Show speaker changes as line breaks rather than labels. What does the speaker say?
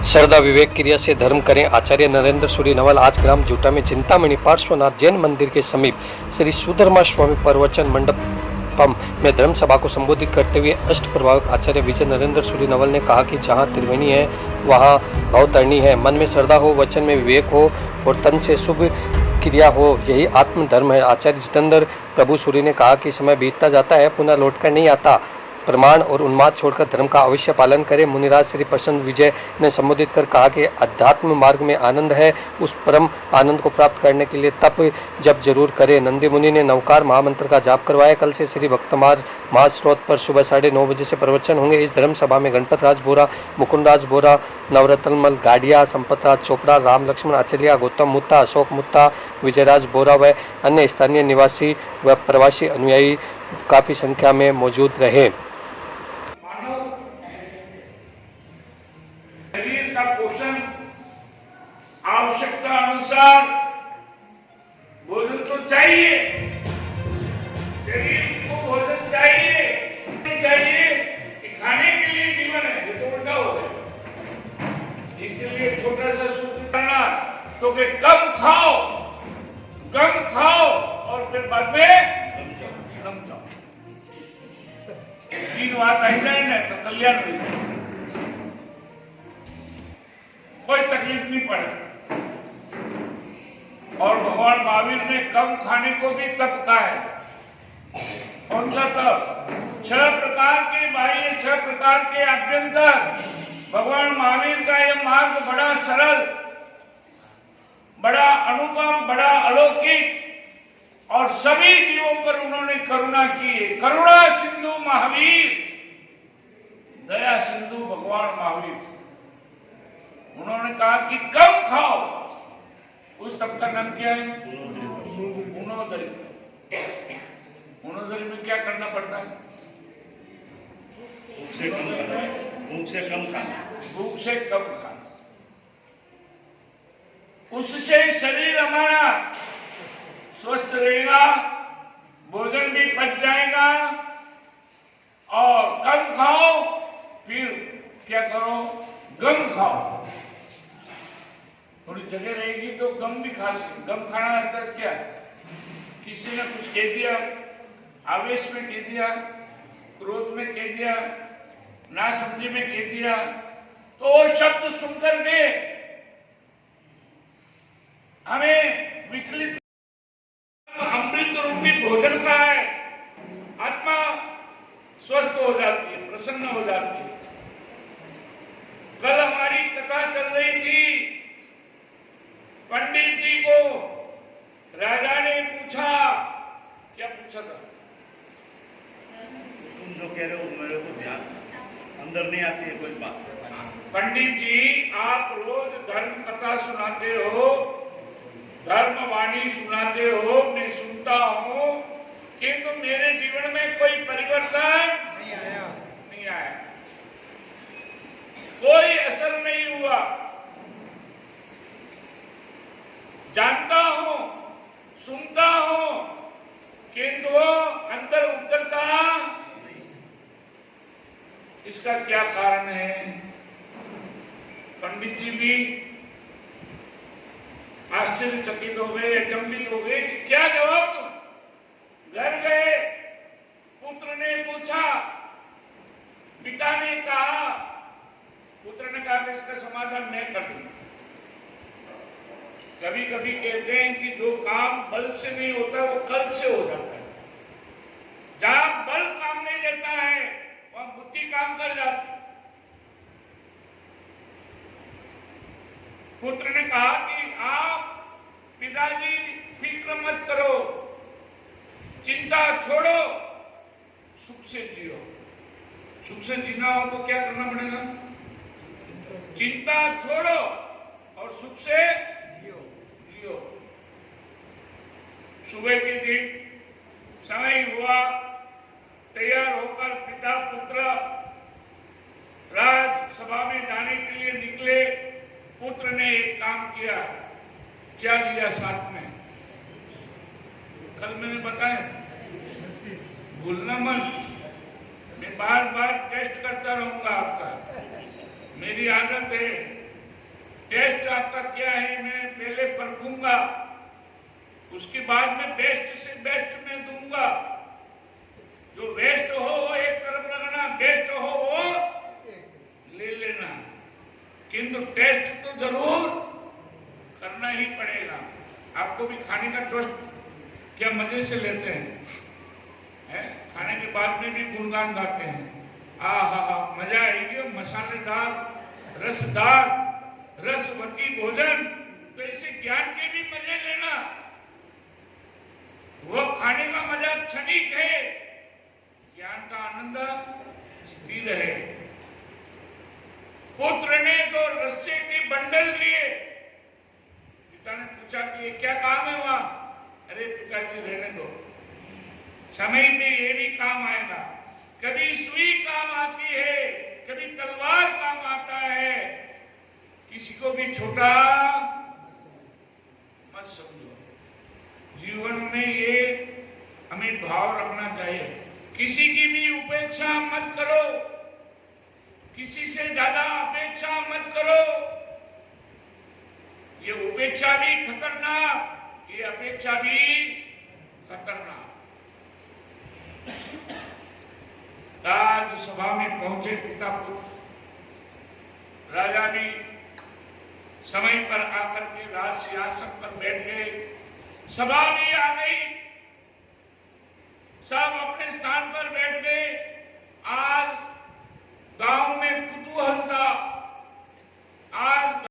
श्रद्धा विवेक क्रिया से धर्म करें। आचार्य नरेंद्र सूरी नवल आज ग्राम जूटा में चिंतामणि पार्श्वनाथ जैन मंदिर के समीप श्री सुधर्मा स्वामी प्रवचन मंडपम में धर्म सभा को संबोधित करते हुए अष्ट प्रभावक आचार्य विजय नरेंद्र सूरी नवल ने कहा कि जहाँ त्रिवेणी है वहाँ भवतरणी है। मन में श्रद्धा हो, वचन में विवेक हो और तन से शुभ क्रिया हो, यही आत्म धर्म है। आचार्य जितेंद्र प्रभु सूरी ने कहा कि समय बीतता जाता है, पुनः लौटकर नहीं आता। प्रमाण और उन्माद छोड़कर धर्म का अवश्य पालन करें। मुनिराज श्री प्रसन्न विजय ने संबोधित कर कहा कि अध्यात्म मार्ग में आनंद है, उस परम आनंद को प्राप्त करने के लिए तप जप जरूर करें। नंदी मुनि ने नवकार महामंत्र का जाप करवाया। कल से श्री भक्तमार महास्रोत पर सुबह 9:30 बजे से प्रवचन होंगे। इस धर्म सभा में गणपत राज बोरा, मुकुंद राज बोरा, नवरत्नमल गाडिया, संपत राज चोपड़ा, राम लक्ष्मण आचलिया, गौतम मुत्ता, अशोक मुत्ता, विजयराज बोरा व अन्य स्थानीय निवासी व प्रवासी अनुयायी काफी संख्या में मौजूद रहे।
शरीर का पोषण आवश्यकता अनुसार भोजन तो चाहिए, शरीर को भोजन चाहिए कि खाने के लिए जीवन है, ये तो उल्टा हो गया। इसलिए छोटा सा सूत्र करना तो कि कम खाओ और फिर बाद में कम जाओ। 3 बात आई जाए ना तो कल्याण हो जाए, कोई तकलीफ नहीं पड़े। और भगवान महावीर ने कम खाने को भी तप कहा है। कौन सा तप? 6 प्रकार के बाह्य, 6 प्रकार के आभ्यंतर। भगवान महावीर का यह मार्ग बड़ा सरल, बड़ा अनुपम, बड़ा अलौकिक और सभी जीवों पर उन्होंने करुणा की है। करुणा सिंधु महावीर, दया सिंधु भगवान महावीर। उन्होंने कहा कि कम खाओ। उस तप का नाम क्या है? उनोदरी। उनोदरी में क्या करना पड़ता है? भूख से कम खाना। उससे शरीर हमारा स्वस्थ रहेगा, भोजन भी पच जाएगा। और कम खाओ, फिर क्या करो? गम खाओ। थोड़ी जगह रहेगी तो गम भी खा सकते। गम खाना अर्थात क्या? किसी ने कुछ कह दिया, आवेश में कह दिया, क्रोध में कह दिया, नासमझी में कह दिया, तो वो शब्द सुनकर के हमें विचलित। अमृत रूपी भोजन का है, आत्मा स्वस्थ हो जाती है, प्रसन्न हो जाती है। कल हमारी कथा चल रही थी, पंडित जी को राजा ने पूछा, क्या पूछा था?
तुम जो कह रहे हो मेरे को ध्यान अंदर नहीं आती है कोई बात।
पंडित जी, आप रोज धर्म कथा सुनाते हो, धर्म वाणी सुनाते हो, मैं सुनता हूँ, किंतु मेरे जीवन में कोई परिवर्तन नहीं आया। कोई असर नहीं हुआ। जानता हूं, सुनता हूं, किंतु वो अंदर उतरता नहीं। इसका क्या कारण है? पंडित जी भी आश्चर्यचकित हो गए, अचंभित हो गए कि क्या जवाब दूं। घर गए, पुत्र ने पूछा, पिता ने कहा, पुत्र ने कहा इसका समाधान मैं कर दूंगा। कभी कभी कहते हैं कि जो काम बल से नहीं होता वो कल से हो जाता है। जहां बल काम नहीं देता है वहां बुद्धि काम कर जाती है। पुत्र ने कहा कि आप पिताजी फिक्र मत करो, चिंता छोड़ो, सुख से जियो। सुख से जीना हो तो क्या करना पड़ेगा? चिंता छोड़ो और सुख से जियो। सुबह के दिन समय हुआ, तैयार होकर पिता पुत्र राजसभा में जाने के लिए निकले। पुत्र ने एक काम किया। क्या लिया साथ में? कल मैंने बताया, भूलना मत। मैं बार बार टेस्ट करता रहूंगा आपका। मेरी आदत है टेस्ट आपका क्या है मैं पहले परखूंगा, उसके बाद में बेस्ट से बेस्ट मैं दूंगा। जो वेस्ट हो वो एक तरफ रखना, बेस्ट हो वो ले लेना, किंतु टेस्ट तो जरूर करना ही पड़ेगा। आपको भी खाने का टेस्ट क्या मजे से लेते हैं, खाने के बाद में भी गुणगान गाते हैं, आहा मजा आएगी, मसालेदार रसदार रसवती भोजन। तो इसे ज्ञान के भी मजे लेना, वो खाने का मजा क्षणिक है, ज्ञान का आनंद स्थिर है। पुत्र ने तो रस्से के बंडल लिए, पिता ने पूछा कि ये क्या काम है वहां? अरे पिताजी रहने दो, समय में ये भी काम आएगा। कभी सुई काम आती है, कभी तलवार काम आता है। किसी को भी छोटा मत समझो, जीवन में ये हमें भाव रखना चाहिए। किसी की भी उपेक्षा मत करो, किसी से ज्यादा अपेक्षा मत करो। ये उपेक्षा भी खतरनाक, ये अपेक्षा भी खतरनाक। आज सभा में पहुंचे पिता पुत्र, राजा भी समय पर आकर के राज सिंहासन पर बैठ गए, सभा भी आ गई, सब अपने स्थान पर बैठ गए। आज गांव में कुतूहल था, आज